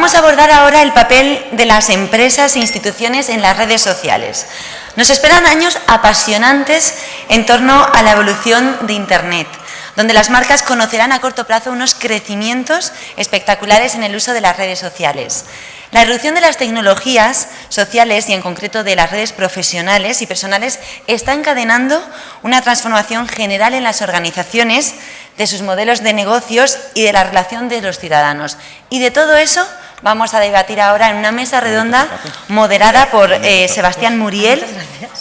Vamos a abordar ahora el papel de las empresas e instituciones en las redes sociales. Nos esperan años apasionantes en torno a la evolución de Internet, donde las marcas conocerán a corto plazo unos crecimientos espectaculares en el uso de las redes sociales. La irrupción de las tecnologías sociales y en concreto de las redes profesionales y personales está encadenando una transformación general en las organizaciones, de sus modelos de negocios y de la relación de los ciudadanos. Y de todo eso vamos a debatir ahora en una mesa redonda moderada por Sebastián Muriel,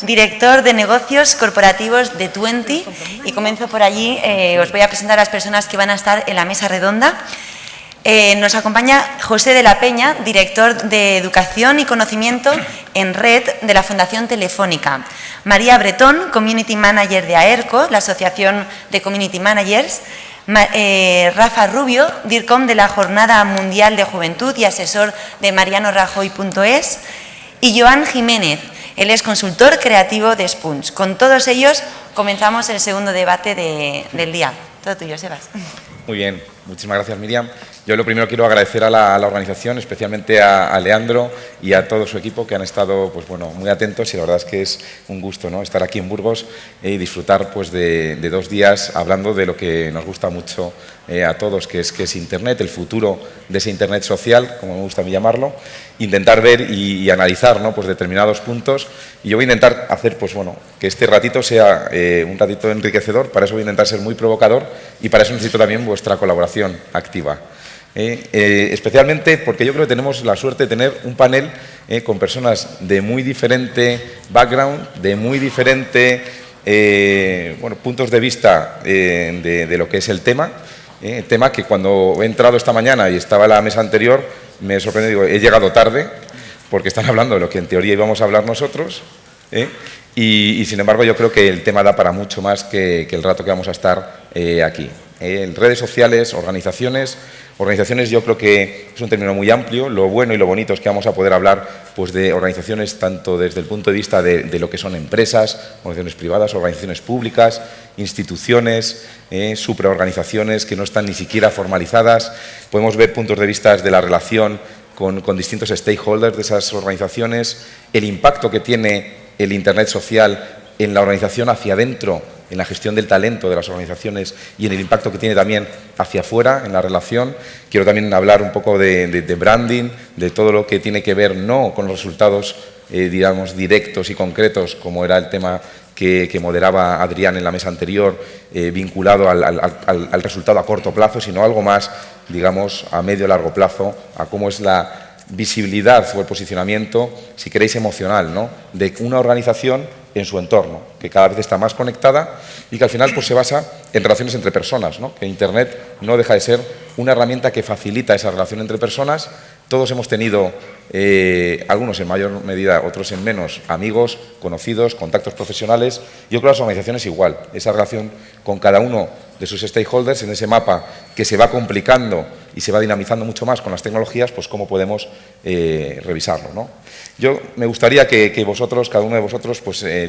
director de negocios corporativos de Tuenti. Y comienzo por allí, os voy a presentar a las personas que van a estar en la mesa redonda. Nos acompaña José de la Peña, director de Educación y Conocimiento en Red de la Fundación Telefónica. María Bretón, Community Manager de AERCO, la Asociación de Community Managers. Rafa Rubio, DIRCOM de la Jornada Mundial de Juventud y asesor de marianorajoy.es. Y Joan Jiménez, él es consultor creativo de Spunch. Con todos ellos comenzamos el segundo debate del día. Todo tuyo, Sebas. Muy bien, muchísimas gracias, Miriam. Yo lo primero quiero agradecer a la organización, especialmente a Leandro y a todo su equipo que han estado muy atentos, y la verdad es que es un gusto, ¿no?, estar aquí en Burgos y disfrutar de 2 días hablando de lo que nos gusta mucho a todos, que es Internet, el futuro de ese Internet social, como me gusta a mí llamarlo, intentar ver y analizar, ¿no?, determinados puntos. Y yo voy a intentar hacer que este ratito sea un ratito enriquecedor. Para eso voy a intentar ser muy provocador y para eso necesito también vuestra colaboración activa. Especialmente porque yo creo que tenemos la suerte de tener un panel con personas de muy diferente background, de muy diferente puntos de vista de lo que es el tema. Tema que cuando he entrado esta mañana y estaba en la mesa anterior me he sorprendido, he llegado tarde porque están hablando de lo que en teoría íbamos a hablar nosotros, y sin embargo yo creo que el tema da para mucho más que el rato que vamos a estar aquí. En redes sociales, organizaciones yo creo que es un término muy amplio. Lo bueno y lo bonito es que vamos a poder hablar de organizaciones tanto desde el punto de vista de lo que son empresas, organizaciones privadas, organizaciones públicas, instituciones, supraorganizaciones que no están ni siquiera formalizadas. Podemos ver puntos de vista de la relación con distintos stakeholders de esas organizaciones, el impacto que tiene el Internet social en la organización hacia adentro, en la gestión del talento de las organizaciones y en el impacto que tiene también hacia afuera, en la relación. Quiero también hablar un poco de branding, de todo lo que tiene que ver no con los resultados, digamos, directos y concretos, como era el tema que moderaba Adrián en la mesa anterior, vinculado al resultado a corto plazo, sino algo más, digamos, a medio y largo plazo, a cómo es la visibilidad o el posicionamiento, si queréis, emocional, ¿no?, de una organización en su entorno, que cada vez está más conectada y que al final se basa en relaciones entre personas, ¿no?, que Internet no deja de ser una herramienta que facilita esa relación entre personas. Todos hemos tenido, algunos en mayor medida, otros en menos, amigos, conocidos, contactos profesionales. Yo creo que las organizaciones igual, esa relación con cada uno de sus stakeholders en ese mapa que se va complicando y se va dinamizando mucho más con las tecnologías, cómo podemos revisarlo, ¿no? Yo me gustaría que vosotros, cada uno de vosotros,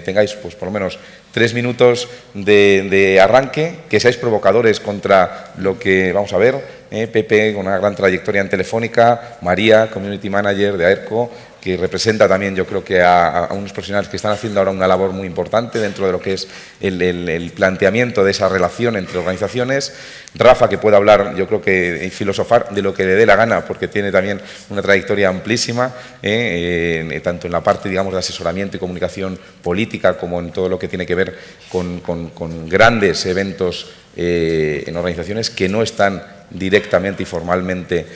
tengáis por lo menos 3 minutos de arranque, que seáis provocadores contra lo que vamos a ver. Pepe, con una gran trayectoria en Telefónica, María, Community Manager de AERCO, que representa también, yo creo que a unos profesionales que están haciendo ahora una labor muy importante dentro de lo que es el planteamiento de esa relación entre organizaciones. Rafa, que puede hablar, yo creo que, y filosofar de lo que le dé la gana, porque tiene también una trayectoria amplísima, tanto en la parte, digamos, de asesoramiento y comunicación política, como en todo lo que tiene que ver con grandes eventos en organizaciones que no están directamente y formalmente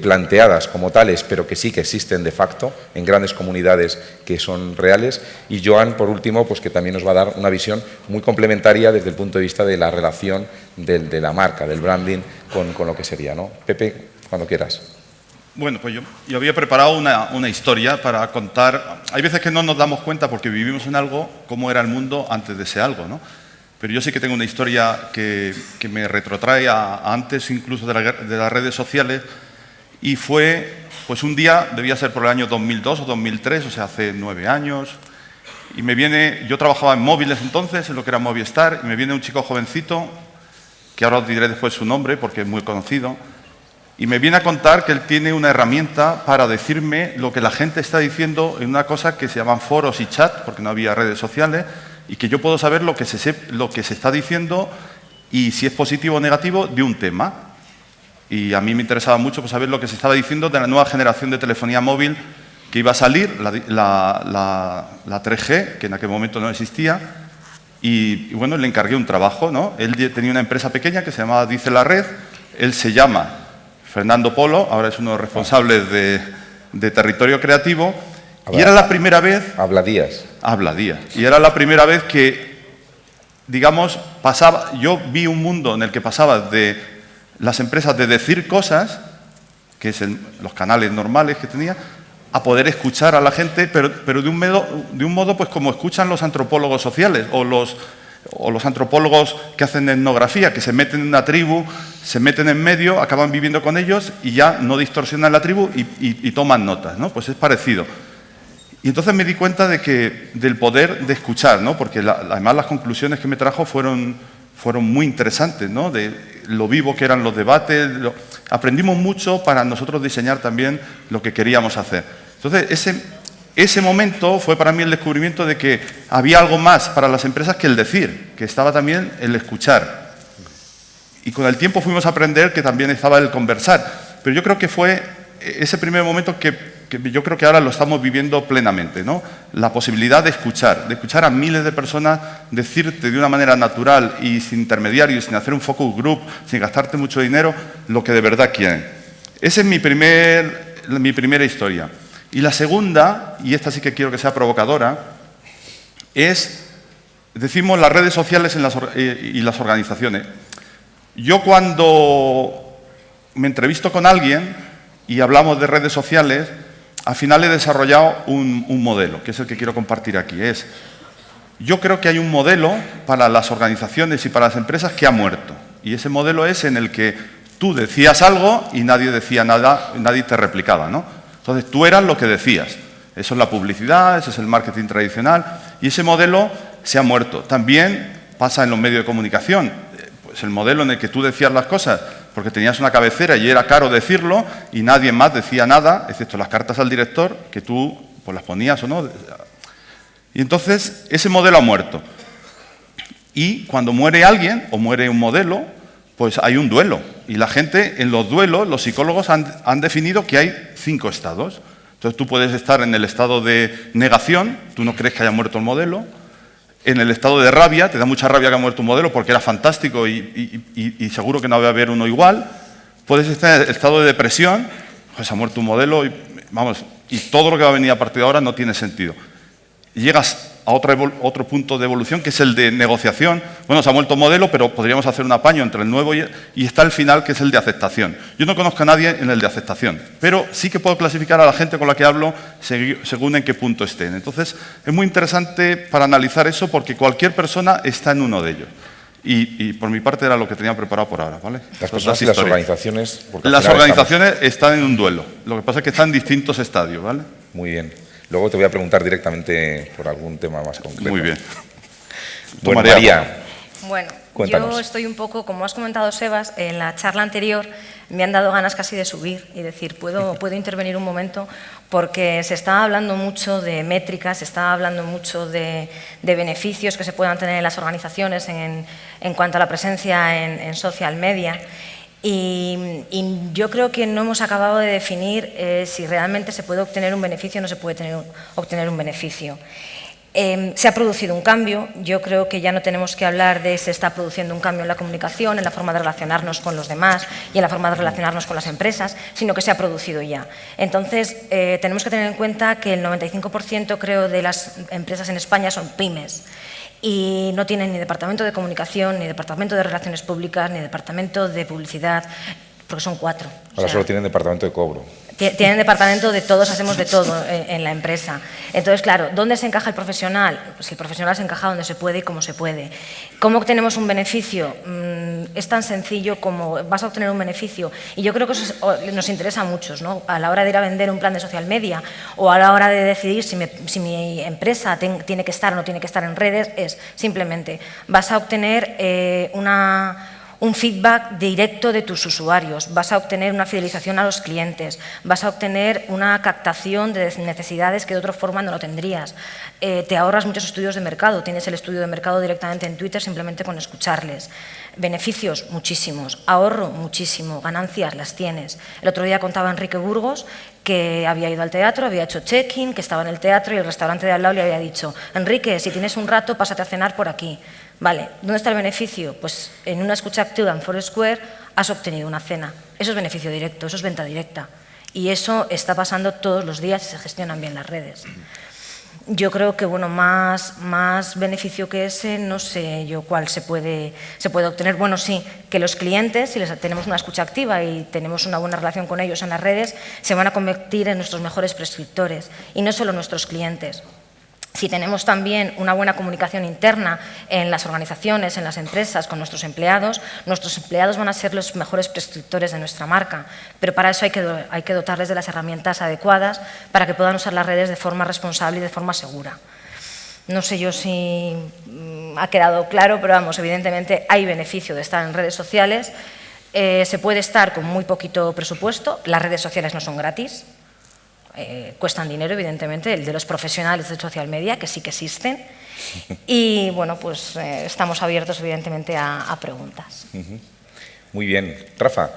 planteadas como tales, pero que sí que existen de facto en grandes comunidades que son reales. Y Joan, por último, que también nos va a dar una visión muy complementaria desde el punto de vista de la relación de la marca, del branding, con lo que sería, ¿no? Pepe, cuando quieras. Bueno, pues yo había preparado una historia para contar. Hay veces que no nos damos cuenta porque vivimos en algo, cómo era el mundo antes de ese algo, ¿no? Pero yo sí que tengo una historia que me retrotrae a antes incluso de las redes sociales, y fue, un día, debía ser por el año 2002 o 2003, o sea, hace 9 años, y yo trabajaba en móviles entonces, en lo que era Movistar, y me viene un chico jovencito, que ahora os diré después su nombre porque es muy conocido, Y me viene a contar que él tiene una herramienta para decirme lo que la gente está diciendo en una cosa que se llaman foros y chat, porque no había redes sociales, y que yo puedo saber lo que se está diciendo y si es positivo o negativo de un tema. Y a mí me interesaba mucho pues, saber lo que se estaba diciendo de la nueva generación de telefonía móvil que iba a salir, la 3G, que en aquel momento no existía. Y bueno, le encargué un trabajo, ¿no? Él tenía una empresa pequeña que se llamaba Dice la Red. Él se llama Fernando Polo, ahora es uno de los responsables de Territorio Creativo. Y era la primera vez... Habla Díaz. Habla Díaz. Y era la primera vez que, digamos, yo vi un mundo en el que pasaba de las empresas de decir cosas, que es los canales normales que tenía, a poder escuchar a la gente, pero de un modo pues como escuchan los antropólogos sociales o los antropólogos que hacen etnografía, que se meten en una tribu, se meten en medio, acaban viviendo con ellos y ya no distorsionan la tribu y toman notas, ¿no? Pues es parecido. Y entonces me di cuenta del poder de escuchar, ¿no? Porque además las conclusiones que me trajo fueron muy interesantes, ¿no? De lo vivo que eran los debates. Aprendimos mucho para nosotros diseñar también lo que queríamos hacer. Entonces, ese momento fue para mí el descubrimiento de que había algo más para las empresas que el decir, que estaba también el escuchar. Y con el tiempo fuimos a aprender que también estaba el conversar. Pero yo creo que fue ese primer momento que yo creo que ahora lo estamos viviendo plenamente, ¿no? La posibilidad de escuchar a miles de personas decirte de una manera natural y sin intermediarios, sin hacer un focus group, sin gastarte mucho dinero, lo que de verdad quieren. Esa es mi primera historia. Y la segunda, y esta sí que quiero que sea provocadora, decimos las redes sociales y las organizaciones. Yo cuando me entrevisto con alguien y hablamos de redes sociales, al final he desarrollado un modelo, que es el que quiero compartir aquí. Yo creo que hay un modelo para las organizaciones y para las empresas que ha muerto. Y ese modelo es en el que tú decías algo y nadie decía nada, nadie te replicaba, ¿no? Entonces tú eras lo que decías. Eso es la publicidad, eso es el marketing tradicional. Y ese modelo se ha muerto. También pasa en los medios de comunicación. Pues el modelo en el que tú decías las cosas porque tenías una cabecera y era caro decirlo y nadie más decía nada, excepto las cartas al director, que tú pues, las ponías o no. Y entonces ese modelo ha muerto. Y cuando muere alguien o muere un modelo, pues hay un duelo. Y la gente, en los duelos, los psicólogos han definido que hay 5 estados. Entonces tú puedes estar en el estado de negación, tú no crees que haya muerto el modelo. En el estado de rabia, te da mucha rabia que ha muerto un modelo porque era fantástico y seguro que no va a haber uno igual. Puedes estar en el estado de depresión, pues ha muerto un modelo y todo lo que va a venir a partir de ahora no tiene sentido. Llegas a otro punto de evolución que es el de negociación. Bueno, se ha muerto un modelo, pero podríamos hacer un apaño entre el nuevo y está el final, que es el de aceptación. Yo no conozco a nadie en el de aceptación, pero sí que puedo clasificar a la gente con la que hablo según en qué punto estén. Entonces, es muy interesante para analizar eso porque cualquier persona está en uno de ellos. Y por mi parte era lo que tenía preparado por ahora, ¿vale? Las personas y las organizaciones... Las organizaciones están en un duelo. Lo que pasa es que están en distintos estadios, ¿vale? Muy bien. Luego te voy a preguntar directamente por algún tema más concreto. Muy bien. Bueno, María, bueno, cuéntanos. yo estoy un poco, como has comentado, Sebas, en la charla anterior me han dado ganas casi de subir y decir, puedo intervenir un momento, porque se está hablando mucho de métricas, se está hablando mucho de beneficios que se puedan tener en las organizaciones en cuanto a la presencia en social media. Y yo creo que no hemos acabado de definir si realmente se puede obtener un beneficio o no se puede obtener un beneficio. Se ha producido un cambio, yo creo que ya no tenemos que hablar de se está produciendo un cambio en la comunicación, en la forma de relacionarnos con los demás y en la forma de relacionarnos con las empresas, sino que se ha producido ya. Entonces, tenemos que tener en cuenta que el 95% creo de las empresas en España son pymes. Y no tienen ni departamento de comunicación, ni departamento de relaciones públicas, ni departamento de publicidad, porque son 4. Ahora solo tienen departamento de cobro. Tienen departamento de todos, hacemos de todo en la empresa. Entonces, claro, ¿dónde se encaja el profesional? Pues el profesional se encaja donde se puede y como se puede. ¿Cómo obtenemos un beneficio? Es tan sencillo como vas a obtener un beneficio. Y yo creo que eso nos interesa a muchos, ¿no? A la hora de ir a vender un plan de social media o a la hora de decidir si mi empresa tiene que estar o no tiene que estar en redes, es simplemente vas a obtener un feedback directo de tus usuarios, vas a obtener una fidelización a los clientes, vas a obtener una captación de necesidades que de otra forma no lo tendrías. Te ahorras muchos estudios de mercado, tienes el estudio de mercado directamente en Twitter simplemente con escucharles. Beneficios, muchísimos. Ahorro, muchísimo. Ganancias, las tienes. El otro día contaba Enrique Burgos que había ido al teatro, había hecho check-in, que estaba en el teatro y el restaurante de al lado le había dicho: Enrique, si tienes un rato, pásate a cenar por aquí. Vale, ¿dónde está el beneficio? Pues en una escucha activa en Foursquare has obtenido una cena. Eso es beneficio directo, eso es venta directa. Y eso está pasando todos los días y se gestionan bien las redes. Yo creo que bueno, más beneficio que ese, no sé yo cuál se puede obtener. Bueno, sí, que los clientes, si les tenemos una escucha activa y tenemos una buena relación con ellos en las redes, se van a convertir en nuestros mejores prescriptores. Y no solo nuestros clientes. Si tenemos también una buena comunicación interna en las organizaciones, en las empresas, con nuestros empleados van a ser los mejores prescriptores de nuestra marca. Pero para eso hay que dotarles de las herramientas adecuadas para que puedan usar las redes de forma responsable y de forma segura. No sé yo si ha quedado claro, pero vamos, evidentemente hay beneficio de estar en redes sociales. Se puede estar con muy poquito presupuesto, las redes sociales no son gratis. Cuestan dinero, evidentemente, el de los profesionales de social media, que sí que existen. Y, bueno, pues estamos abiertos, evidentemente, a preguntas. Muy bien. Rafa,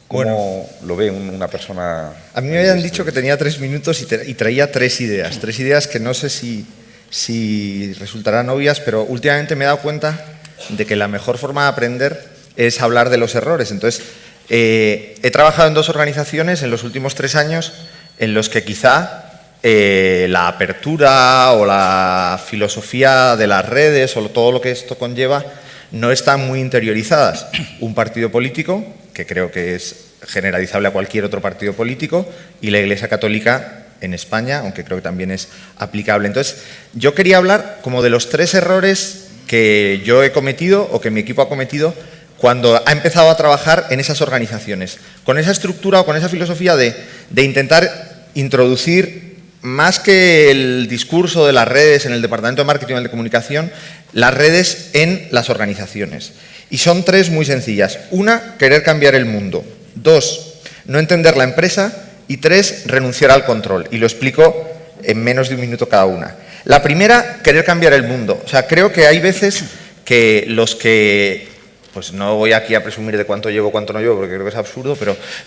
¿cómo lo ve una persona? A mí me habían dicho que tenía 3 minutos y traía 3 ideas. 3 ideas que no sé si resultarán obvias, pero últimamente me he dado cuenta de que la mejor forma de aprender es hablar de los errores. Entonces, he trabajado en 2 organizaciones en los últimos 3 años en los que quizá la apertura o la filosofía de las redes o todo lo que esto conlleva no están muy interiorizadas. Un partido político, que creo que es generalizable a cualquier otro partido político, y la Iglesia Católica en España, aunque creo que también es aplicable. Entonces, yo quería hablar como de los 3 errores que yo he cometido o que mi equipo ha cometido cuando ha empezado a trabajar en esas organizaciones, con esa estructura o con esa filosofía de intentar introducir, más que el discurso de las redes en el departamento de marketing o de comunicación, las redes en las organizaciones. Y son 3 muy sencillas. 1, querer cambiar el mundo. 2, no entender la empresa. Y 3, renunciar al control. Y lo explico en menos de 1 minuto cada una. La primera, querer cambiar el mundo. O sea, creo que hay veces que los que... Pues no voy aquí a presumir de cuánto llevo, cuánto no llevo, porque creo que es absurdo,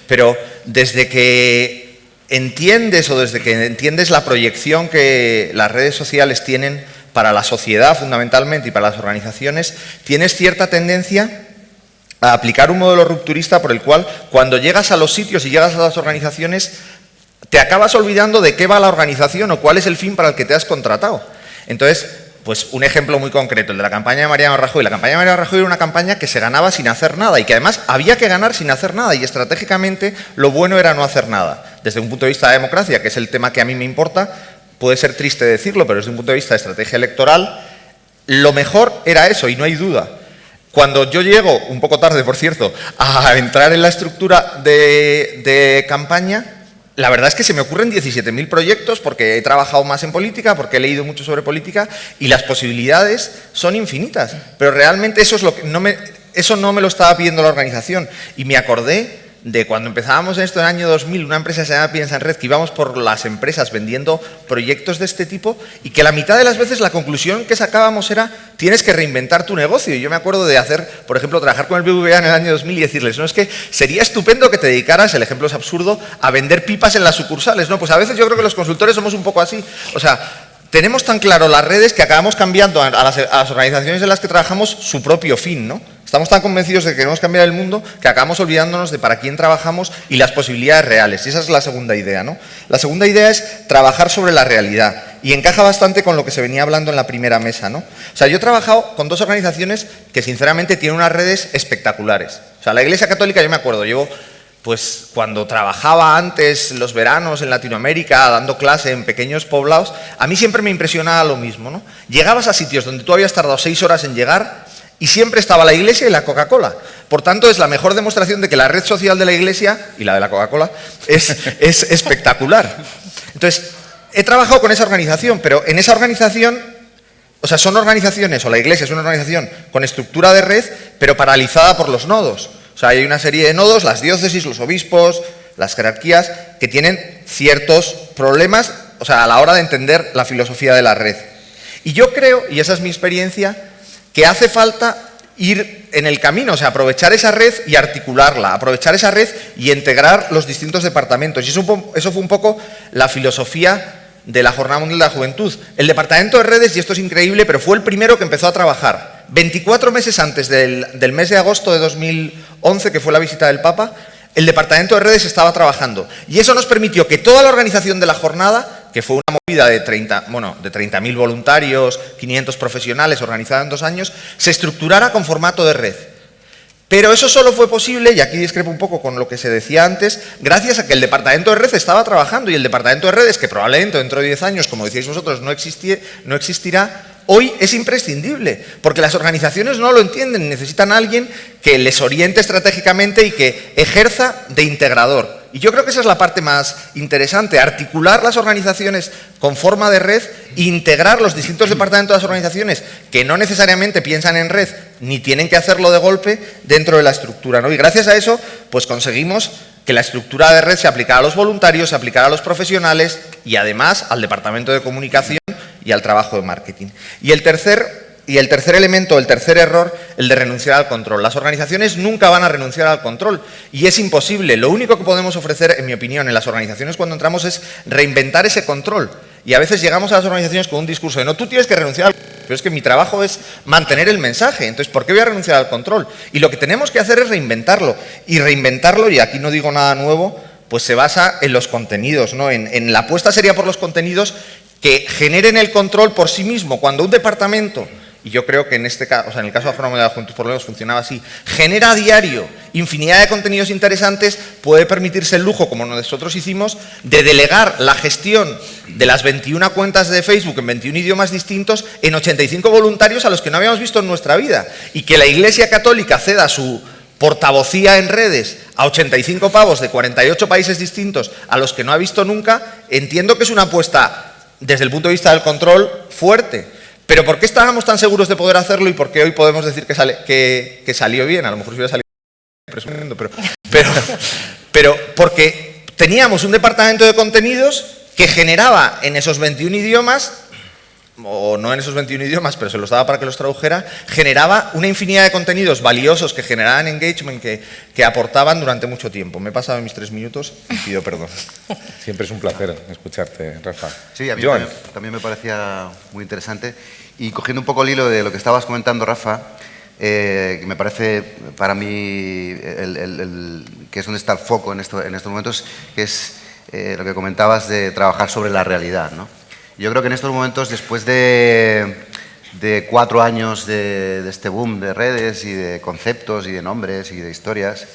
pero desde que entiendes o desde que entiendes la proyección que las redes sociales tienen para la sociedad fundamentalmente y para las organizaciones, tienes cierta tendencia a aplicar un modelo rupturista por el cual cuando llegas a los sitios y llegas a las organizaciones te acabas olvidando de qué va la organización o cuál es el fin para el que te has contratado. Entonces, pues un ejemplo muy concreto, el de la campaña de Mariano Rajoy. La campaña de Mariano Rajoy era una campaña que se ganaba sin hacer nada y que además había que ganar sin hacer nada y estratégicamente lo bueno era no hacer nada. Desde un punto de vista de democracia, que es el tema que a mí me importa, puede ser triste decirlo, pero desde un punto de vista de estrategia electoral, lo mejor era eso y no hay duda. Cuando yo llego, un poco tarde por cierto, a entrar en la estructura de campaña, la verdad es que se me ocurren 17.000 proyectos porque he trabajado más en política, porque he leído mucho sobre política y las posibilidades son infinitas. Pero realmente eso no me lo estaba pidiendo la organización. Y me acordé de cuando empezábamos en esto en el año 2000, una empresa que se llama Piensa en Red, que íbamos por las empresas vendiendo proyectos de este tipo y que la mitad de las veces la conclusión que sacábamos era tienes que reinventar tu negocio. Y yo me acuerdo de hacer, por ejemplo, trabajar con el BBVA en el año 2000 y decirles, no, es que sería estupendo que te dedicaras, el ejemplo es absurdo, a vender pipas en las sucursales. No, pues a veces yo creo que los consultores somos un poco así. O sea, tenemos tan claro las redes que acabamos cambiando a las organizaciones en las que trabajamos su propio fin, ¿no? Estamos tan convencidos de que queremos cambiar el mundo que acabamos olvidándonos de para quién trabajamos y las posibilidades reales. Y esa es la segunda idea, ¿no? La segunda idea es trabajar sobre la realidad y encaja bastante con lo que se venía hablando en la primera mesa, ¿no? O sea, yo he trabajado con 2 organizaciones que sinceramente tienen unas redes espectaculares. O sea, la Iglesia Católica, yo me acuerdo, pues cuando trabajaba antes los veranos en Latinoamérica, dando clase en pequeños poblados, a mí siempre me impresionaba lo mismo, ¿no? Llegabas a sitios donde tú habías tardado 6 horas en llegar y siempre estaba la Iglesia y la Coca-Cola. Por tanto, es la mejor demostración de que la red social de la Iglesia y la de la Coca-Cola es espectacular. Entonces, he trabajado con esa organización, pero en esa organización O sea, son organizaciones, o la Iglesia es una organización con estructura de red, pero paralizada por los nodos. O sea, hay una serie de nodos, las diócesis, los obispos, las jerarquías, que tienen ciertos problemas, o sea, a la hora de entender la filosofía de la red. Y yo creo, y esa es mi experiencia, que hace falta ir en el camino, o sea, aprovechar esa red y articularla, aprovechar esa red y integrar los distintos departamentos. Y eso fue un poco la filosofía de la Jornada Mundial de la Juventud. El departamento de redes, y esto es increíble, pero fue el primero que empezó a trabajar. 24 meses antes del mes de agosto de 2011, que fue la visita del Papa, el departamento de redes estaba trabajando. Y eso nos permitió que toda la organización de la jornada, que fue una movida de 30.000 voluntarios, 500 profesionales organizada en 2 años, se estructurara con formato de red. Pero eso solo fue posible, y aquí discrepo un poco con lo que se decía antes, gracias a que el departamento de red estaba trabajando, y el departamento de redes, que probablemente dentro de 10 años, como decíais vosotros, no existirá, hoy es imprescindible, porque las organizaciones no lo entienden, necesitan a alguien que les oriente estratégicamente y que ejerza de integrador. Y yo creo que esa es la parte más interesante, articular las organizaciones con forma de red e integrar los distintos departamentos de las organizaciones que no necesariamente piensan en red ni tienen que hacerlo de golpe dentro de la estructura, ¿no? Y gracias a eso, pues conseguimos que la estructura de red se aplicara a los voluntarios, se aplicara a los profesionales y además al departamento de comunicación y al trabajo de marketing. Y el tercer elemento, el tercer error, el de renunciar al control. Las organizaciones nunca van a renunciar al control y es imposible. Lo único que podemos ofrecer, en mi opinión, en las organizaciones cuando entramos es reinventar ese control. Y a veces llegamos a las organizaciones con un discurso de no, tú tienes que renunciar al control, pero es que mi trabajo es mantener el mensaje, entonces ¿por qué voy a renunciar al control? Y lo que tenemos que hacer es reinventarlo. Y reinventarlo, y aquí no digo nada nuevo, pues se basa en los contenidos, ¿no? En la apuesta sería por los contenidos que generen el control por sí mismo. Cuando un departamento, y yo creo que en este caso, o sea, en el caso de la Jornada Mundial de la Juventud por lo menos funcionaba así, genera a diario infinidad de contenidos interesantes, puede permitirse el lujo, como nosotros hicimos, de delegar la gestión de las 21 cuentas de Facebook en 21 idiomas distintos en 85 voluntarios a los que no habíamos visto en nuestra vida. Y que la Iglesia Católica ceda su portavocía en redes a 85 pavos de 48 países distintos a los que no ha visto nunca, entiendo que es una apuesta desde el punto de vista del control fuerte. Pero ¿por qué estábamos tan seguros de poder hacerlo y por qué hoy podemos decir que salió bien? A lo mejor si hubiera salido presumiendo, pero porque teníamos un departamento de contenidos que generaba en esos 21 idiomas, o no en esos 21 idiomas, pero se los daba para que los tradujera, generaba una infinidad de contenidos valiosos que generaban engagement, que aportaban durante mucho tiempo. Me he pasado mis 3 minutos y pido perdón. Siempre es un placer escucharte, Rafa. Sí, a mí Joan. también me parecía muy interesante. Y cogiendo un poco el hilo de lo que estabas comentando, Rafa, que me parece para mí que es donde está el foco en estos momentos, que es lo que comentabas de trabajar sobre la realidad, ¿no? Yo creo que en estos momentos, después de 4 años de este boom de redes y de conceptos y de nombres y de historias,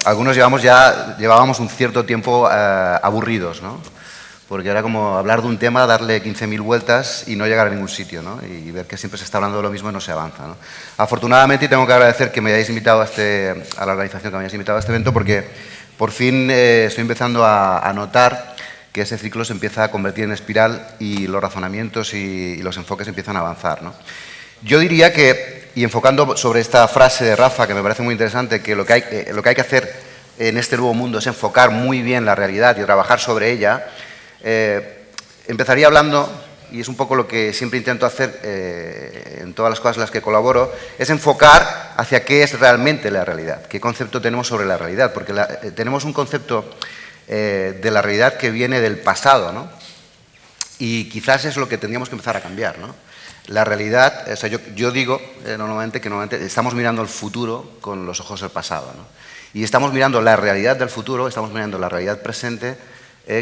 algunos llevábamos un cierto tiempo aburridos, ¿no? Porque era como hablar de un tema, darle 15.000 vueltas y no llegar a ningún sitio, ¿no? Y ver que siempre se está hablando de lo mismo y no se avanza, ¿no? Afortunadamente, y tengo que agradecer que me hayáis invitado a la organización, que me hayáis invitado a este evento, porque por fin estoy empezando a notar que ese ciclo se empieza a convertir en espiral y los razonamientos y los enfoques empiezan a avanzar, ¿no? Yo diría que, y enfocando sobre esta frase de Rafa, que me parece muy interesante, que lo que hay que hacer en este nuevo mundo es enfocar muy bien la realidad y trabajar sobre ella, empezaría hablando, y es un poco lo que siempre intento hacer en todas las cosas en las que colaboro, es enfocar hacia qué es realmente la realidad, qué concepto tenemos sobre la realidad, porque tenemos un concepto de la realidad que viene del pasado, ¿no? Y quizás es lo que tendríamos que empezar a cambiar, ¿no? La realidad, o sea, yo digo normalmente que estamos mirando el futuro con los ojos del pasado, ¿no? Y estamos mirando la realidad del futuro, estamos mirando la realidad presente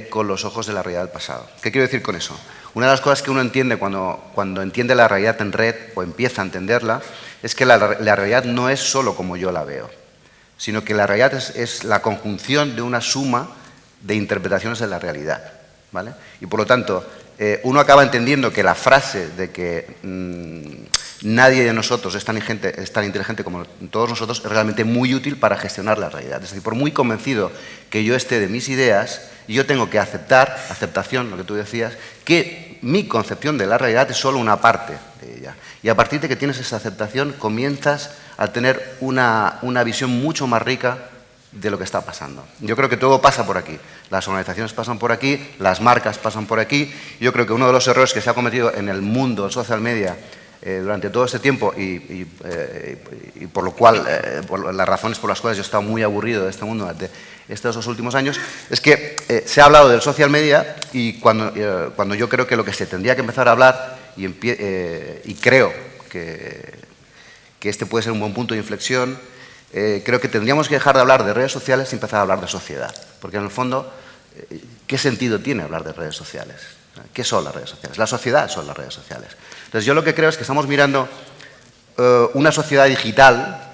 con los ojos de la realidad del pasado. ¿Qué quiero decir con eso? Una de las cosas que uno entiende cuando entiende la realidad en red o empieza a entenderla es que la realidad no es solo como yo la veo, sino que la realidad es la conjunción de una suma de interpretaciones de la realidad, ¿vale? Y por lo tanto, uno acaba entendiendo que la frase de que nadie de nosotros es tan inteligente como todos nosotros es realmente muy útil para gestionar la realidad. Es decir, por muy convencido que yo esté de mis ideas, yo tengo que aceptación, lo que tú decías, que mi concepción de la realidad es solo una parte de ella. Y a partir de que tienes esa aceptación, comienzas a tener una visión mucho más rica de lo que está pasando. Yo creo que todo pasa por aquí. Las organizaciones pasan por aquí, las marcas pasan por aquí. Yo creo que uno de los errores que se ha cometido en el mundo social media durante todo este tiempo y por lo cual, por las razones por las cuales yo he estado muy aburrido de este mundo durante estos 2 últimos años, es que se ha hablado del social media y cuando yo creo que lo que se tendría que empezar a hablar, y creo que este puede ser un buen punto de inflexión, creo que tendríamos que dejar de hablar de redes sociales y empezar a hablar de sociedad. Porque en el fondo, ¿qué sentido tiene hablar de redes sociales? ¿Qué son las redes sociales? La sociedad son las redes sociales. Entonces yo lo que creo es que estamos mirando una sociedad digital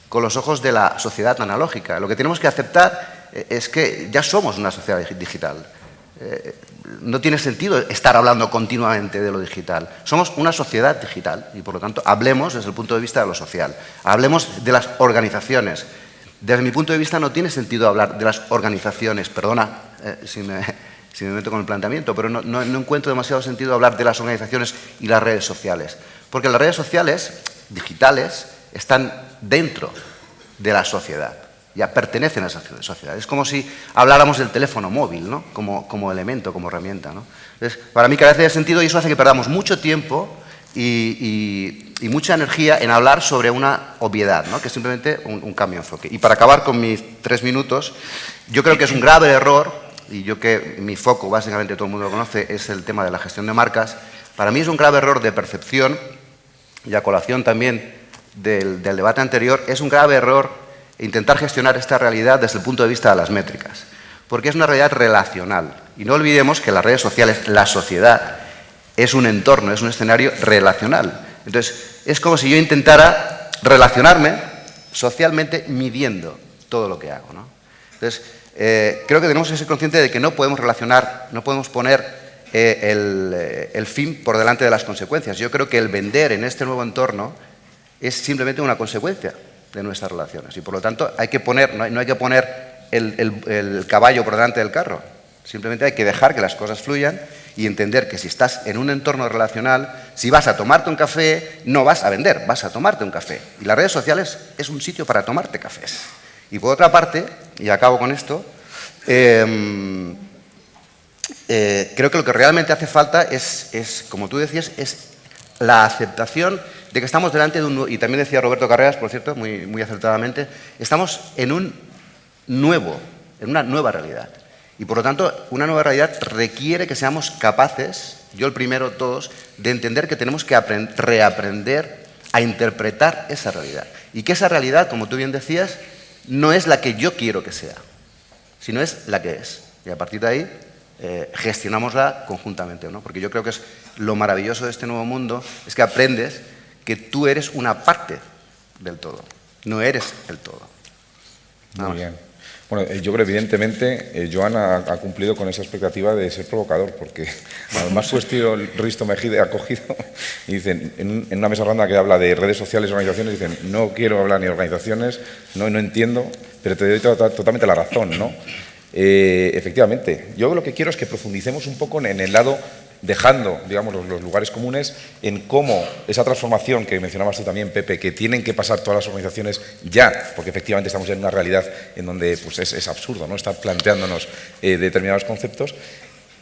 con los ojos de la sociedad analógica. Lo que tenemos que aceptar es que ya somos una sociedad digital. No tiene sentido estar hablando continuamente de lo digital. Somos una sociedad digital y, por lo tanto, hablemos desde el punto de vista de lo social. Hablemos de las organizaciones. Desde mi punto de vista no tiene sentido hablar de las organizaciones. Perdona si me meto con el planteamiento, pero no encuentro demasiado sentido hablar de las organizaciones y las redes sociales. Porque las redes sociales digitales están dentro de la sociedad. Ya pertenecen a esa sociedad. Es como si habláramos del teléfono móvil, ¿no? como elemento, como herramienta, ¿no? Entonces, para mí carece de sentido y eso hace que perdamos mucho tiempo y mucha energía en hablar sobre una obviedad, ¿no? Que es simplemente un cambio de enfoque. Y para acabar con mis 3 minutos, yo creo que es un grave error, y yo que mi foco, básicamente todo el mundo lo conoce, es el tema de la gestión de marcas. Para mí es un grave error de percepción, y a colación también del debate anterior, es un grave error intentar gestionar esta realidad desde el punto de vista de las métricas, porque es una realidad relacional. Y no olvidemos que las redes sociales, la sociedad, es un entorno, es un escenario relacional. Entonces, es como si yo intentara relacionarme socialmente midiendo todo lo que hago, ¿no? Entonces, creo que tenemos que ser conscientes de que no podemos relacionar, no podemos poner el fin por delante de las consecuencias. Yo creo que el vender en este nuevo entorno es simplemente una consecuencia de nuestras relaciones y por lo tanto hay que poner, no hay que poner el caballo por delante del carro, simplemente hay que dejar que las cosas fluyan y entender que si estás en un entorno relacional, si vas a tomarte un café, no vas a vender, vas a tomarte un café. Y las redes sociales es un sitio para tomarte cafés. Y por otra parte, y acabo con esto, creo que lo que realmente hace falta es, como tú decías, es la aceptación de que estamos delante de un... Y también decía Roberto Carreras, por cierto, muy acertadamente, estamos en una nueva realidad. Y por lo tanto, una nueva realidad requiere que seamos capaces, yo el primero, todos, de entender que tenemos que reaprender a interpretar esa realidad. Y que esa realidad, como tú bien decías, no es la que yo quiero que sea, sino es la que es. Y a partir de ahí gestionámosla conjuntamente, ¿no? Porque yo creo que es lo maravilloso de este nuevo mundo, es que aprendes que tú eres una parte del todo, no eres el todo. Muy bien. Bueno, yo creo evidentemente Joan ha cumplido con esa expectativa de ser provocador, porque además su estilo Risto Mejide ha cogido y dicen, en una mesa redonda que habla de redes sociales y organizaciones, dicen, no quiero hablar ni de organizaciones, no entiendo, pero te doy totalmente la razón, ¿no? Efectivamente, yo lo que quiero es que profundicemos un poco en el lado, dejando, digamos, los lugares comunes, en cómo esa transformación que mencionabas tú también, Pepe, que tienen que pasar todas las organizaciones ya, porque efectivamente estamos en una realidad en donde pues, es absurdo, ¿no? Estar planteándonos determinados conceptos.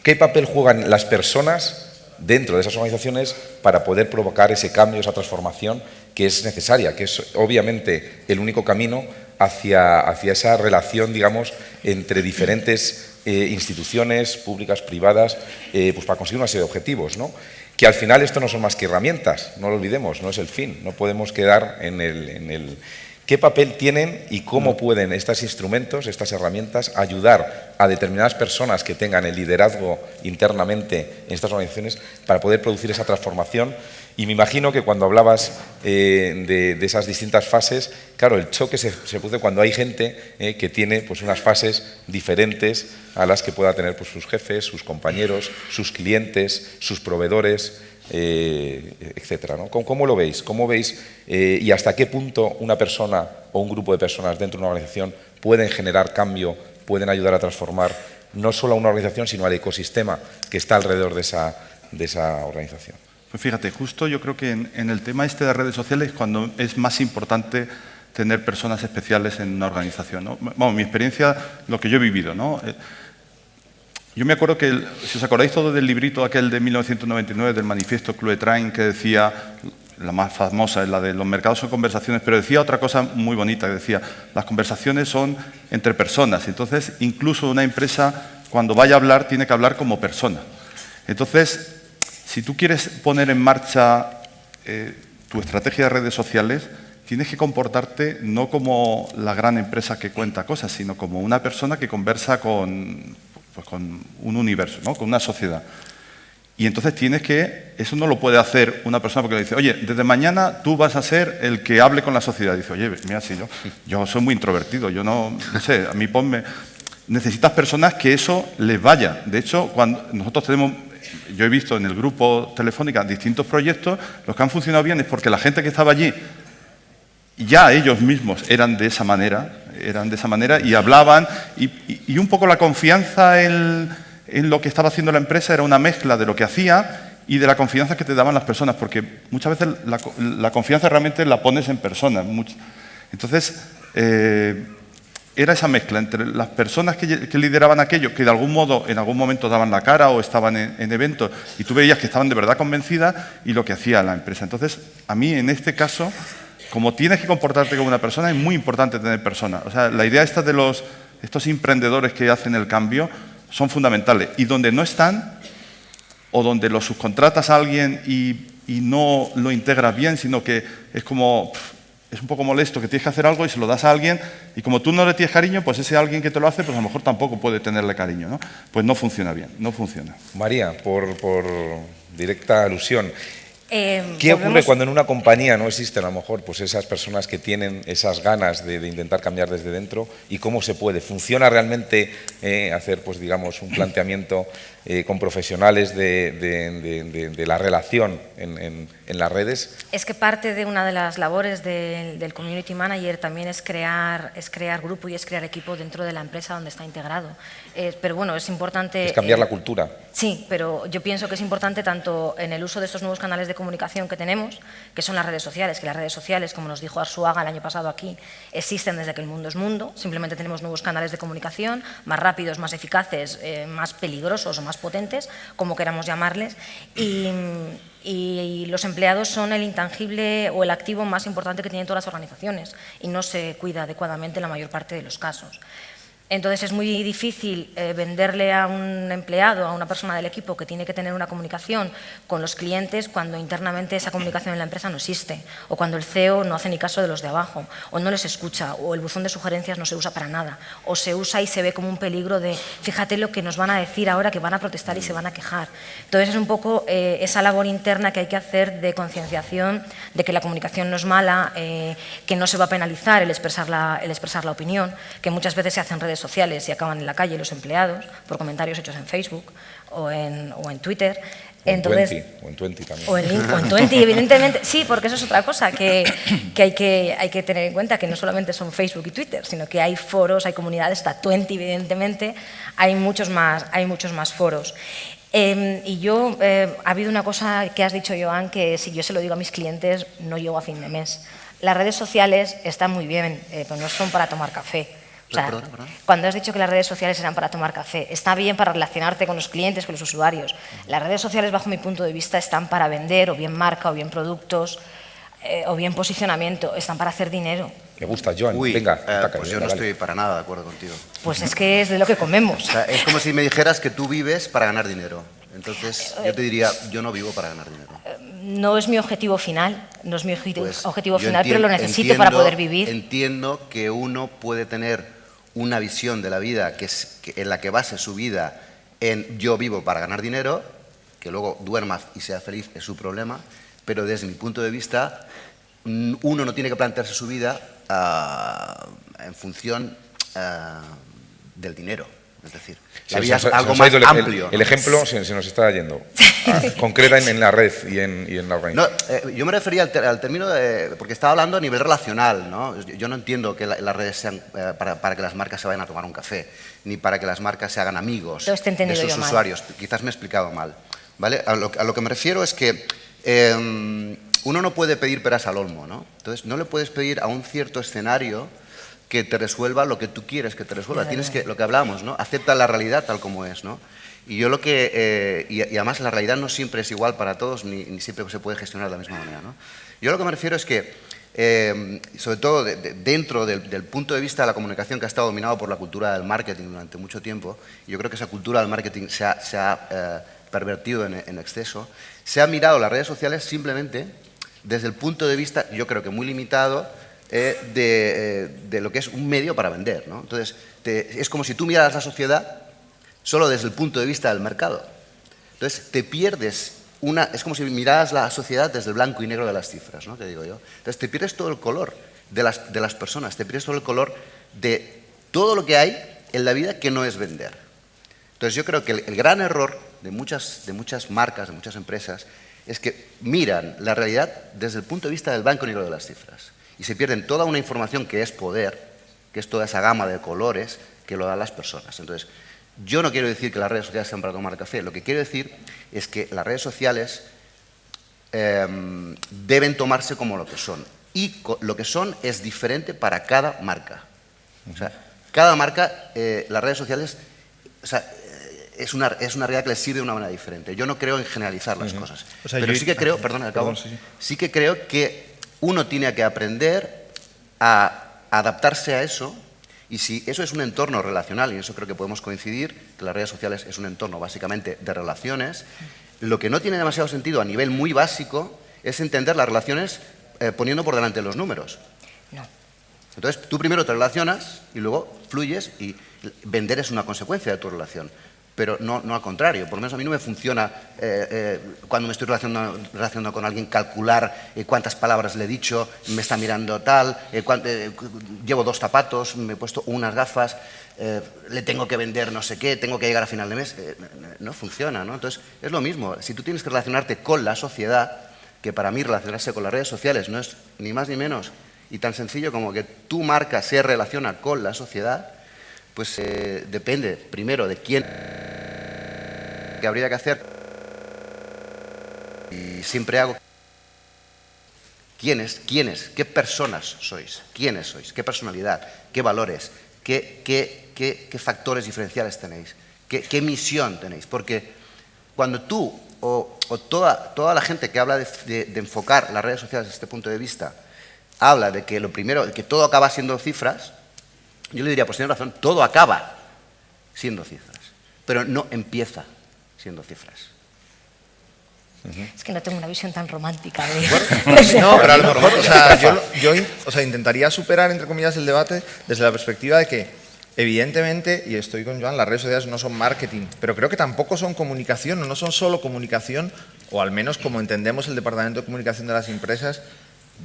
¿Qué papel juegan las personas dentro de esas organizaciones para poder provocar ese cambio, esa transformación que es necesaria, que es obviamente el único camino hacia esa relación, digamos, entre diferentes instituciones públicas, privadas, pues para conseguir una serie de objetivos, ¿no? Que al final esto no son más que herramientas, no lo olvidemos, no es el fin, no podemos quedar en el... ¿Qué papel tienen y cómo pueden estos instrumentos, estas herramientas, ayudar a determinadas personas que tengan el liderazgo internamente en estas organizaciones para poder producir esa transformación? Y me imagino que cuando hablabas de esas distintas fases, claro, el choque se produce cuando hay gente que tiene pues, unas fases diferentes a las que pueda tener pues, sus jefes, sus compañeros, sus clientes, sus proveedores, etcétera, ¿no? ¿Cómo lo veis? ¿Cómo veis y hasta qué punto una persona o un grupo de personas dentro de una organización pueden generar cambio, pueden ayudar a transformar no solo a una organización, sino al ecosistema que está alrededor de esa de esa organización. Pues fíjate, justo yo creo que en el tema este de redes sociales es cuando es más importante tener personas especiales en una organización, ¿no? Bueno, mi experiencia, lo que yo he vivido, ¿no? Yo me acuerdo que, si os acordáis todo del librito aquel de 1999, del manifiesto Cluetrain, que decía, la más famosa es la de los mercados son conversaciones, pero decía otra cosa muy bonita, que decía, las conversaciones son entre personas. Entonces, incluso una empresa, cuando vaya a hablar, tiene que hablar como persona. Entonces, si tú quieres poner en marcha tu estrategia de redes sociales, tienes que comportarte no como la gran empresa que cuenta cosas, sino como una persona que conversa con un universo, ¿no? Con una sociedad. Y entonces eso no lo puede hacer una persona porque le dice, oye, desde mañana tú vas a ser el que hable con la sociedad. Y dice, oye, mira, si yo soy muy introvertido, yo no sé, a mí ponme... Necesitas personas que eso les vaya. De hecho, cuando nosotros yo he visto en el grupo Telefónica distintos proyectos, los que han funcionado bien es porque la gente que estaba allí, ya ellos mismos eran de esa manera y hablaban, y un poco la confianza en lo que estaba haciendo la empresa era una mezcla de lo que hacía y de la confianza que te daban las personas, porque muchas veces la confianza realmente la pones en personas. Entonces, era esa mezcla entre las personas que lideraban aquello, que de algún modo, en algún momento daban la cara o estaban en eventos, y tú veías que estaban de verdad convencidas, y lo que hacía la empresa. Entonces, a mí en este caso, como tienes que comportarte como una persona, es muy importante tener personas. O sea, la idea esta de estos emprendedores que hacen el cambio son fundamentales. Y donde no están, o donde lo subcontratas a alguien y no lo integras bien, sino que es como... es un poco molesto que tienes que hacer algo y se lo das a alguien, y como tú no le tienes cariño, pues ese alguien que te lo hace, pues a lo mejor tampoco puede tenerle cariño, ¿no? Pues no funciona bien, no funciona. María, por directa alusión, ¿qué ocurre cuando en una compañía no existen a lo mejor pues esas personas que tienen esas ganas de intentar cambiar desde dentro, y cómo se puede? ¿Funciona realmente hacer, pues digamos, un planteamiento con profesionales de la relación en las redes? Es que parte de una de las labores del Community Manager también es crear grupo y es crear equipo dentro de la empresa donde está integrado. Pero bueno, es importante... Es cambiar la cultura. Sí, pero yo pienso que es importante tanto en el uso de estos nuevos canales de comunicación que tenemos, que son las redes sociales, que las redes sociales, como nos dijo Arzuaga el año pasado aquí, existen desde que el mundo es mundo, simplemente tenemos nuevos canales de comunicación, más rápidos, más eficaces, más peligrosos o más potentes, como queramos llamarles, y los empleados son el intangible o el activo más importante que tienen todas las organizaciones, y no se cuida adecuadamente en la mayor parte de los casos. Entonces es muy difícil venderle a un empleado, a una persona del equipo que tiene que tener una comunicación con los clientes cuando internamente esa comunicación en la empresa no existe, o cuando el CEO no hace ni caso de los de abajo, o no les escucha, o el buzón de sugerencias no se usa para nada, o se usa y se ve como un peligro de fíjate lo que nos van a decir ahora, que van a protestar y se van a quejar. Entonces es un poco esa labor interna que hay que hacer de concienciación de que la comunicación no es mala, que no se va a penalizar el expresar la opinión, que muchas veces se hace en redes sociales y acaban en la calle los empleados por comentarios hechos en Facebook o en Twitter. Entonces, o en 20 también. O en 20, evidentemente. Sí, porque eso es otra cosa que hay que tener en cuenta, que no solamente son Facebook y Twitter, sino que hay foros, hay comunidades, está 20 evidentemente, hay muchos más foros. Y ha habido una cosa que has dicho, Joan, que si yo se lo digo a mis clientes no llego a fin de mes. Las redes sociales están muy bien, pero no son para tomar café. O sea, Perdón. cuando has dicho que las redes sociales eran para tomar café, está bien para relacionarte con los clientes, con los usuarios. Las redes sociales, bajo mi punto de vista, están para vender, o bien marca, o bien productos, o bien posicionamiento, están para hacer dinero. Me gusta, Joan. Venga, pues yo no estoy para nada de acuerdo contigo. Pues es que es de lo que comemos. O sea, es como si me dijeras que tú vives para ganar dinero. Entonces, yo te diría, yo no vivo para ganar dinero. No es mi objetivo final, Pues, pero lo necesito para poder vivir. Entiendo que uno puede tener una visión de la vida en la que base su vida en yo vivo para ganar dinero, que luego duerma y sea feliz es su problema, pero desde mi punto de vista uno no tiene que plantearse su vida en función del dinero. Es decir, la vida es algo más amplio. El ejemplo se nos está yendo. Concreta en la red y en la organización. No, yo me refería al término porque estaba hablando a nivel relacional, ¿no? Yo no entiendo que las redes sean para que las marcas se vayan a tomar un café, ni para que las marcas se hagan amigos de sus usuarios. Quizás me he explicado mal. ¿vale? A lo que me refiero es que uno no puede pedir peras al olmo, ¿no? Entonces, no le puedes pedir a un cierto escenario que te resuelva lo que tú quieres que te resuelva. Tienes que, lo que hablamos, ¿no? Acepta la realidad tal como es, ¿no? Y yo lo que... y además la realidad no siempre es igual para todos, ni siempre se puede gestionar de la misma manera, ¿no? Yo lo que me refiero es que, sobre todo dentro del punto de vista de la comunicación que ha estado dominado por la cultura del marketing durante mucho tiempo, y yo creo que esa cultura del marketing se ha pervertido en exceso, se ha mirado las redes sociales simplemente desde el punto de vista, yo creo que muy limitado, de lo que es un medio para vender, ¿no? Entonces, es como si tú miraras la sociedad solo desde el punto de vista del mercado. Entonces, te pierdes es como si miraras la sociedad desde el blanco y negro de las cifras, ¿no? Te digo yo. Entonces, te pierdes todo el color de las personas, te pierdes todo el color de todo lo que hay en la vida que no es vender. Entonces, yo creo que el gran error de muchas marcas, de muchas empresas, es que miran la realidad desde el punto de vista del blanco y negro de las cifras. Y se pierden toda una información que es poder, que es toda esa gama de colores que lo dan las personas. Entonces, yo no quiero decir que las redes sociales sean para tomar café. Lo que quiero decir es que las redes sociales deben tomarse como lo que son. Y lo que son es diferente para cada marca. O sea, cada marca, las redes sociales, o sea, es una realidad que les sirve de una manera diferente. Yo no creo en generalizar las cosas. O sea, pero sí que creo, perdón, acabo, sí que creo que uno tiene que aprender a adaptarse a eso, y si eso es un entorno relacional, y en eso creo que podemos coincidir, que las redes sociales es un entorno básicamente de relaciones, lo que no tiene demasiado sentido a nivel muy básico es entender las relaciones poniendo por delante los números. No. Entonces, tú primero te relacionas y luego fluyes, y vender es una consecuencia de tu relación. Pero no al contrario. Por lo menos a mí no me funciona cuando me estoy relacionando con alguien calcular cuántas palabras le he dicho, me está mirando tal, llevo 2 zapatos, me he puesto unas gafas, le tengo que vender no sé qué, tengo que llegar a final de mes. No funciona, ¿no? Entonces, es lo mismo. Si tú tienes que relacionarte con la sociedad, que para mí relacionarse con las redes sociales no es ni más ni menos y tan sencillo como que tu marca se relaciona con la sociedad, pues depende primero de quién que habría que hacer. Y siempre hago ¿quiénes? ¿Qué personas sois? ¿Quiénes sois? ¿Qué personalidad? ¿Qué valores? ¿Qué factores diferenciales tenéis? ¿Qué misión tenéis? Porque cuando tú o toda la gente que habla de enfocar las redes sociales desde este punto de vista habla de que lo primero, de que todo acaba siendo cifras, yo le diría, pues tiene razón, todo acaba siendo cifras, pero no empieza siendo cifras. Es que no tengo una visión tan romántica de... No, pero a lo mejor, o sea, yo intentaría superar, entre comillas, el debate desde la perspectiva de que, evidentemente, y estoy con Joan, las redes sociales no son marketing, pero creo que tampoco son comunicación, o no son solo comunicación, o al menos como entendemos el departamento de comunicación de las empresas,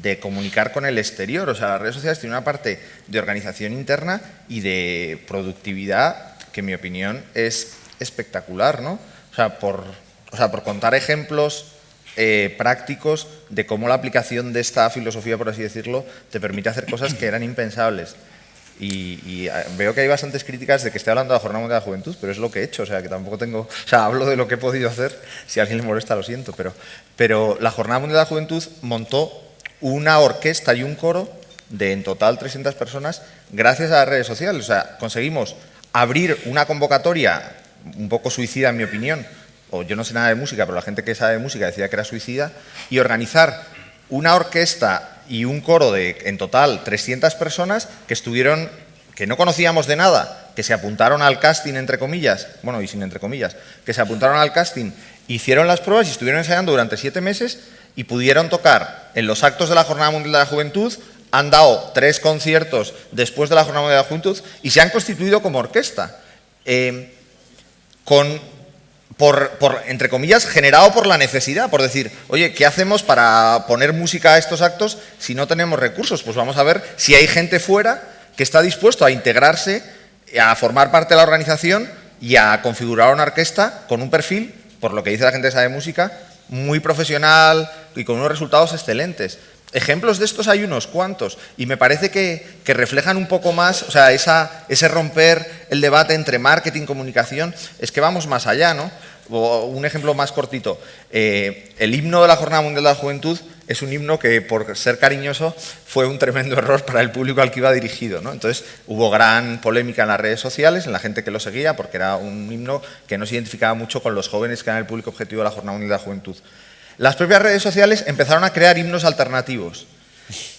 de comunicar con el exterior. O sea, las redes sociales tienen una parte de organización interna y de productividad que, en mi opinión, es espectacular, ¿no? O sea, por contar ejemplos prácticos de cómo la aplicación de esta filosofía, por así decirlo, te permite hacer cosas que eran impensables. Y veo que hay bastantes críticas de que esté hablando de la Jornada Mundial de la Juventud, pero es lo que he hecho, o sea, que tampoco tengo... O sea, hablo de lo que he podido hacer, si a alguien le molesta lo siento, pero la Jornada Mundial de la Juventud montó una orquesta y un coro de en total 300 personas gracias a las redes sociales. O sea, conseguimos abrir una convocatoria un poco suicida, en mi opinión, o yo no sé nada de música, pero la gente que sabe de música decía que era suicida, y organizar una orquesta y un coro de en total 300 personas que no conocíamos de nada, que se apuntaron al casting, entre comillas, bueno, y sin entre comillas, que se apuntaron al casting, hicieron las pruebas y estuvieron ensayando durante 7 meses y pudieron tocar en los actos de la Jornada Mundial de la Juventud. Han dado 3 conciertos después de la Jornada Mundial de la Juventud y se han constituido como orquesta. Entre comillas, generado por la necesidad, por decir, oye, ¿qué hacemos para poner música a estos actos si no tenemos recursos? Pues vamos a ver si hay gente fuera que está dispuesto a integrarse, a formar parte de la organización y a configurar una orquesta con un perfil, por lo que dice la gente que sabe música, muy profesional y con unos resultados excelentes. ejemplos de estos hay unos cuantos y me parece que reflejan un poco más, o sea, ese romper el debate entre marketing y comunicación, es que vamos más allá, ¿no? O un ejemplo más cortito, el himno de la Jornada Mundial de la Juventud es un himno que, por ser cariñoso, fue un tremendo error para el público al que iba dirigido, ¿no? Entonces, hubo gran polémica en las redes sociales, en la gente que lo seguía, porque era un himno que no se identificaba mucho con los jóvenes que eran el público objetivo de la Jornada Mundial de la Juventud. Las propias redes sociales empezaron a crear himnos alternativos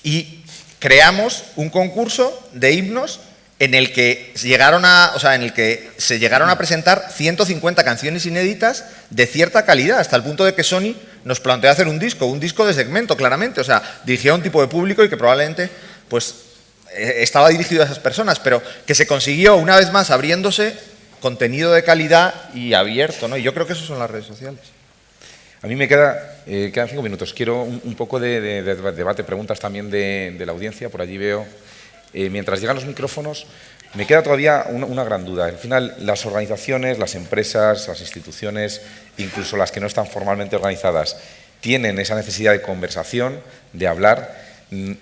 y creamos un concurso de himnos en el que se llegaron a presentar 150 canciones inéditas de cierta calidad, hasta el punto de que Sony nos planteó hacer un disco de segmento, claramente, o sea, dirigido a un tipo de público y que probablemente pues, estaba dirigido a esas personas, pero que se consiguió, una vez más, abriéndose contenido de calidad y abierto, ¿no? Y yo creo que eso son las redes sociales. A mí me quedan 5 minutos. Quiero un poco de debate, preguntas también de la audiencia. Por allí veo, mientras llegan los micrófonos, me queda todavía una gran duda. Al final, las organizaciones, las empresas, las instituciones, incluso las que no están formalmente organizadas, tienen esa necesidad de conversación, de hablar.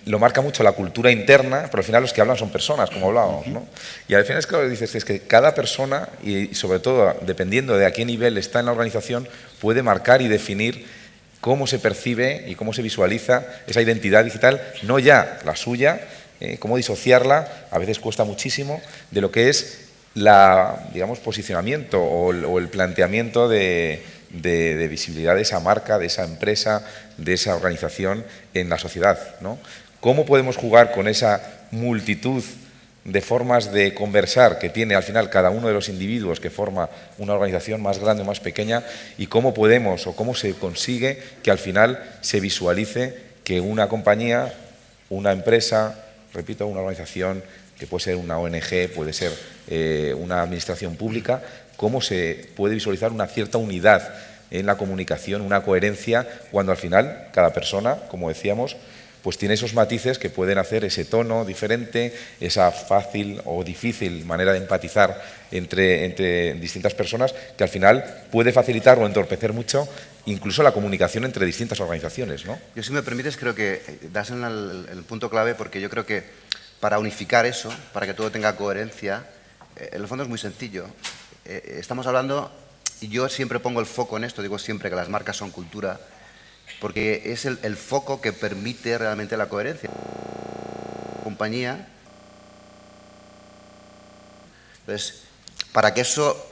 Lo marca mucho la cultura interna, pero al final los que hablan son personas, como hablábamos, ¿no? Y al final es que lo que dices es que cada persona, y sobre todo dependiendo de a qué nivel está en la organización, puede marcar y definir cómo se percibe y cómo se visualiza esa identidad digital, no ya la suya, cómo disociarla, a veces cuesta muchísimo, de lo que es digamos, posicionamiento o el planteamiento de visibilidad de esa marca, de esa empresa, de esa organización en la sociedad, ¿no? ¿Cómo podemos jugar con esa multitud de formas de conversar que tiene al final cada uno de los individuos que forma una organización más grande o más pequeña, y cómo podemos o cómo se consigue que al final se visualice que una compañía, una empresa, repito, una organización, que puede ser una ONG, puede ser una administración pública, cómo se puede visualizar una cierta unidad en la comunicación, una coherencia, cuando al final cada persona, como decíamos, pues tiene esos matices que pueden hacer ese tono diferente, esa fácil o difícil manera de empatizar entre distintas personas, que al final puede facilitar o entorpecer mucho incluso la comunicación entre distintas organizaciones, ¿no? Yo, si me permites, creo que das en el punto clave, porque yo creo que para unificar eso, para que todo tenga coherencia, en el fondo es muy sencillo. Estamos hablando, y yo siempre pongo el foco en esto, digo siempre que las marcas son cultura, porque es el foco que permite realmente la coherencia. Compañía. Entonces, para que eso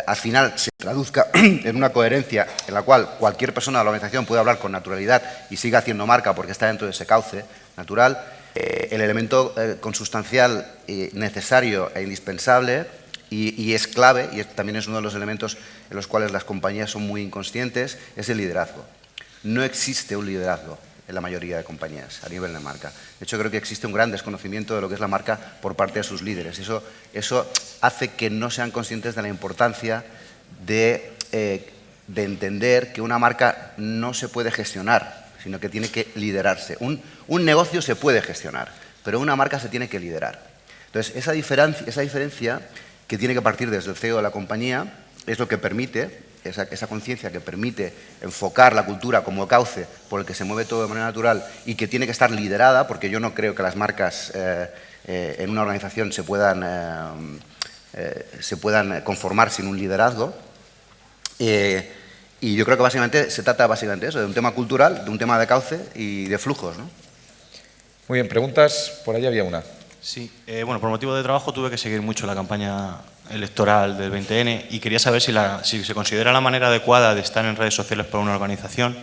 al final se traduzca en una coherencia en la cual cualquier persona de la organización pueda hablar con naturalidad y siga haciendo marca porque está dentro de ese cauce natural, el elemento consustancial necesario e indispensable y es clave, y también es uno de los elementos en los cuales las compañías son muy inconscientes, es el liderazgo. No existe un liderazgo en la mayoría de compañías a nivel de marca. De hecho, creo que existe un gran desconocimiento de lo que es la marca por parte de sus líderes. Eso hace que no sean conscientes de la importancia de entender que una marca no se puede gestionar, sino que tiene que liderarse. Un negocio se puede gestionar, pero una marca se tiene que liderar. Entonces, esa diferencia que tiene que partir desde el CEO de la compañía es lo que permite, esa conciencia que permite enfocar la cultura como cauce por el que se mueve todo de manera natural y que tiene que estar liderada, porque yo no creo que las marcas en una organización se puedan conformar sin un liderazgo. Y yo creo que básicamente se trata de eso, de un tema cultural, de un tema de cauce y de flujos, ¿no? Muy bien, preguntas. Por ahí había una. Sí, bueno, por motivo de trabajo tuve que seguir mucho la campaña electoral del 20N y quería saber si se considera la manera adecuada de estar en redes sociales para una organización,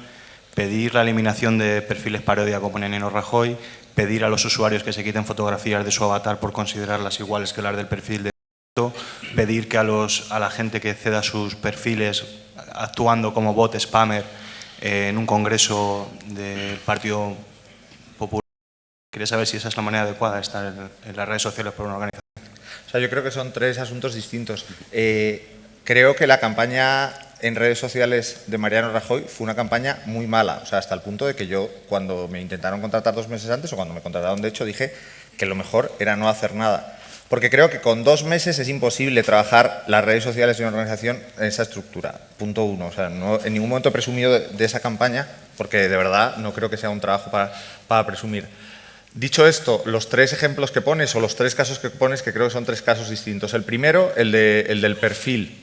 pedir la eliminación de perfiles parodia como Neno Rajoy, pedir a los usuarios que se quiten fotografías de su avatar por considerarlas iguales que las del perfil de pedir que a la gente que ceda sus perfiles actuando como bot spammer en un congreso del Partido Popular. Quería saber si esa es la manera adecuada de estar en las redes sociales por una organización. O sea, yo creo que son tres asuntos distintos. Creo que la campaña en redes sociales de Mariano Rajoy fue una campaña muy mala, o sea, hasta el punto de que yo, cuando me intentaron contratar 2 meses antes, o cuando me contrataron de hecho, dije que lo mejor era no hacer nada. Porque creo que con 2 meses es imposible trabajar las redes sociales de una organización en esa estructura. Punto 1. O sea, no, en ningún momento he presumido de esa campaña, porque de verdad no creo que sea un trabajo para presumir. Dicho esto, los 3 ejemplos que pones, o los 3 casos que pones, que creo que son 3 casos distintos. El primero, el del perfil.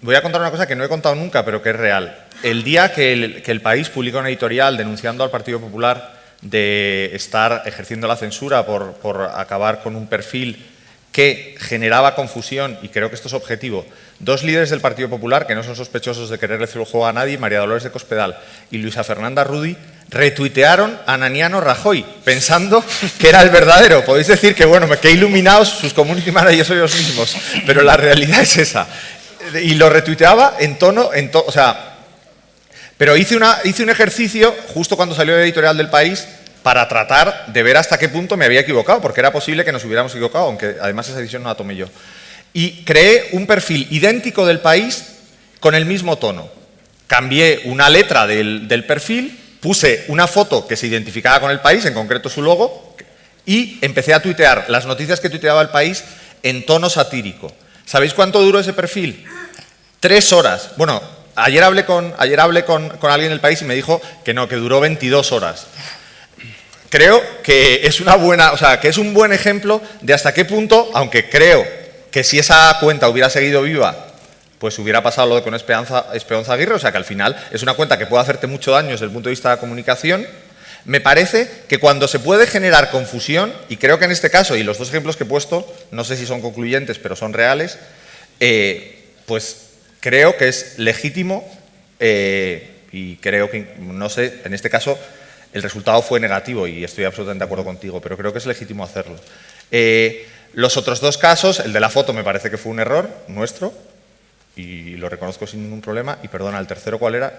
Voy a contar una cosa que no he contado nunca, pero que es real. El día que el País publica una editorial denunciando al Partido Popular de estar ejerciendo la censura por acabar con un perfil que generaba confusión, y creo que esto es objetivo, 2 líderes del Partido Popular, que no son sospechosos de quererle hacer el juego a nadie, María Dolores de Cospedal y Luisa Fernanda Rudy, retuitearon a Naniano Rajoy, pensando que era el verdadero. Podéis decir que, bueno, que iluminados sus community managers ellos mismos, pero la realidad es esa. Y lo retuiteaba o sea, pero hice un ejercicio justo cuando salió la editorial del País para tratar de ver hasta qué punto me había equivocado, porque era posible que nos hubiéramos equivocado, aunque además esa decisión no la tomé yo. Y creé un perfil idéntico del País con el mismo tono. Cambié una letra del perfil, puse una foto que se identificaba con el País, en concreto su logo, y empecé a tuitear las noticias que tuiteaba el País en tono satírico. ¿Sabéis cuánto duró ese perfil? 3 horas. Bueno, ayer hablé con alguien del País y me dijo que no, que duró 22 horas. Creo que es que es un buen ejemplo de hasta qué punto, aunque creo que si esa cuenta hubiera seguido viva, pues hubiera pasado lo de con Esperanza Aguirre, o sea que al final es una cuenta que puede hacerte mucho daño desde el punto de vista de la comunicación. Me parece que cuando se puede generar confusión, y creo que en este caso, y los 2 ejemplos que he puesto, no sé si son concluyentes, pero son reales, pues creo que es legítimo y creo que, no sé, en este caso el resultado fue negativo y estoy absolutamente de acuerdo contigo, pero creo que es legítimo hacerlo. Los otros 2 casos, el de la foto me parece que fue un error nuestro y lo reconozco sin ningún problema. Y perdona, ¿el tercero cuál era?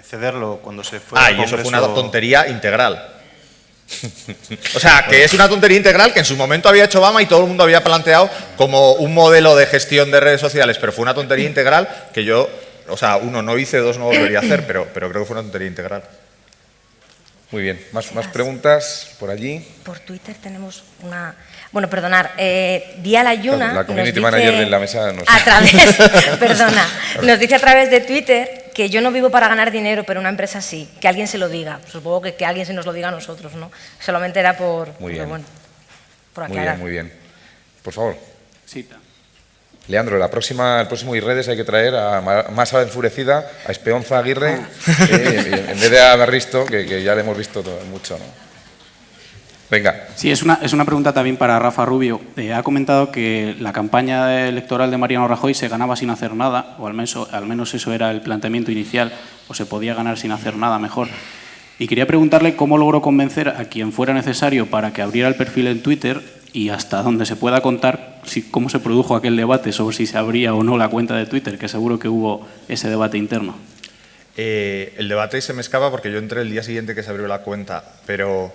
Cederlo cuando se fue y eso fue una tontería integral. O sea, que es una tontería integral que en su momento había hecho Obama y todo el mundo había planteado como un modelo de gestión de redes sociales, pero fue una tontería integral que yo, o sea, 1, no hice, 2, no volvería a hacer, pero creo que fue una tontería integral. Muy bien, más preguntas por allí. Por Twitter tenemos una... Bueno, perdonar, Dial Ayuna La community nos dice manager de la mesa nos... nos dice a través de Twitter que yo no vivo para ganar dinero, pero una empresa sí, que alguien se lo diga. Supongo que alguien se nos lo diga a nosotros, ¿no? Solamente era por aclarar. Muy bien. Por favor. Sí. Leandro, el próximo iRedes hay que traer a Masa Enfurecida, a Esperanza Aguirre, en vez de a Berristo, que ya le hemos visto mucho, ¿no? Venga. Sí, es una pregunta también para Rafa Rubio. Ha comentado que la campaña electoral de Mariano Rajoy se ganaba sin hacer nada, o al menos eso era el planteamiento inicial, o se podía ganar sin hacer nada mejor. Y quería preguntarle cómo logró convencer a quien fuera necesario para que abriera el perfil en Twitter y hasta donde se pueda contar cómo se produjo aquel debate sobre si se abría o no la cuenta de Twitter, que seguro que hubo ese debate interno. El debate se me escapa porque yo entré el día siguiente que se abrió la cuenta, pero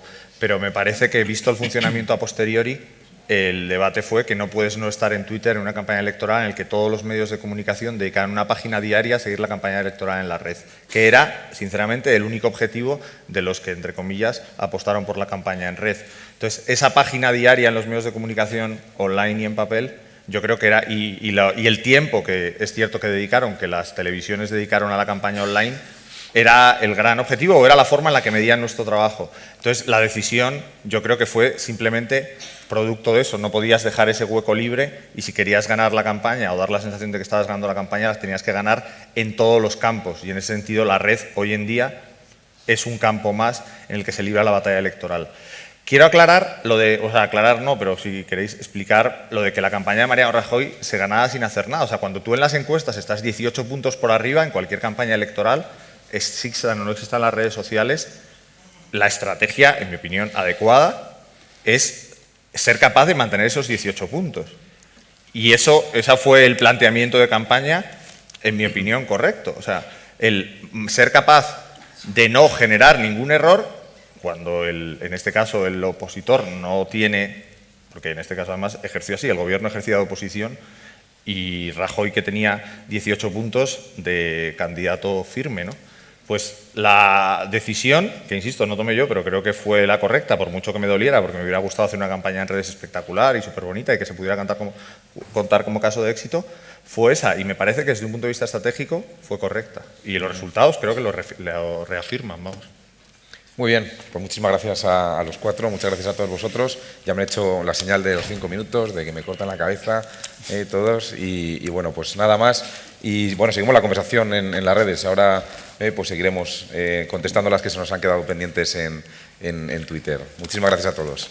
me parece que, visto el funcionamiento a posteriori, el debate fue que no puedes no estar en Twitter en una campaña electoral en la que todos los medios de comunicación dedican una página diaria a seguir la campaña electoral en la red, que era, sinceramente, el único objetivo de los que, entre comillas, apostaron por la campaña en red. Entonces, esa página diaria en los medios de comunicación online y en papel, yo creo que era, y el tiempo que es cierto que dedicaron, que las televisiones dedicaron a la campaña online, era el gran objetivo o era la forma en la que medían nuestro trabajo. Entonces, la decisión yo creo que fue simplemente producto de eso. No podías dejar ese hueco libre y si querías ganar la campaña o dar la sensación de que estabas ganando la campaña, las tenías que ganar en todos los campos. Y en ese sentido, la red hoy en día es un campo más en el que se libra la batalla electoral. Quiero aclarar aclarar no, pero si queréis explicar lo de que la campaña de Mariano Rajoy se ganaba sin hacer nada. O sea, cuando tú en las encuestas estás 18 puntos por arriba en cualquier campaña electoral, existan o no existan las redes sociales, la estrategia, en mi opinión, adecuada es ser capaz de mantener esos 18 puntos. Y ese fue el planteamiento de campaña, en mi opinión, correcto. O sea, el ser capaz de no generar ningún error cuando, en este caso, el opositor no tiene, porque en este caso además ejerció así, el gobierno ejercía de oposición y Rajoy, que tenía 18 puntos de candidato firme, ¿no? pues la decisión, que insisto, no tomé yo, pero creo que fue la correcta, por mucho que me doliera, porque me hubiera gustado hacer una campaña en redes espectacular y súper bonita y que se pudiera contar como caso de éxito, fue esa. Y me parece que desde un punto de vista estratégico fue correcta. Y los resultados creo que lo reafirman, vamos. Muy bien, pues muchísimas gracias a los cuatro, muchas gracias a todos vosotros. Ya me han hecho la señal de los 5 minutos, de que me cortan la cabeza todos y bueno, pues nada más. Y bueno, seguimos la conversación en las redes. Ahora pues seguiremos contestando las que se nos han quedado pendientes en Twitter. Muchísimas gracias a todos.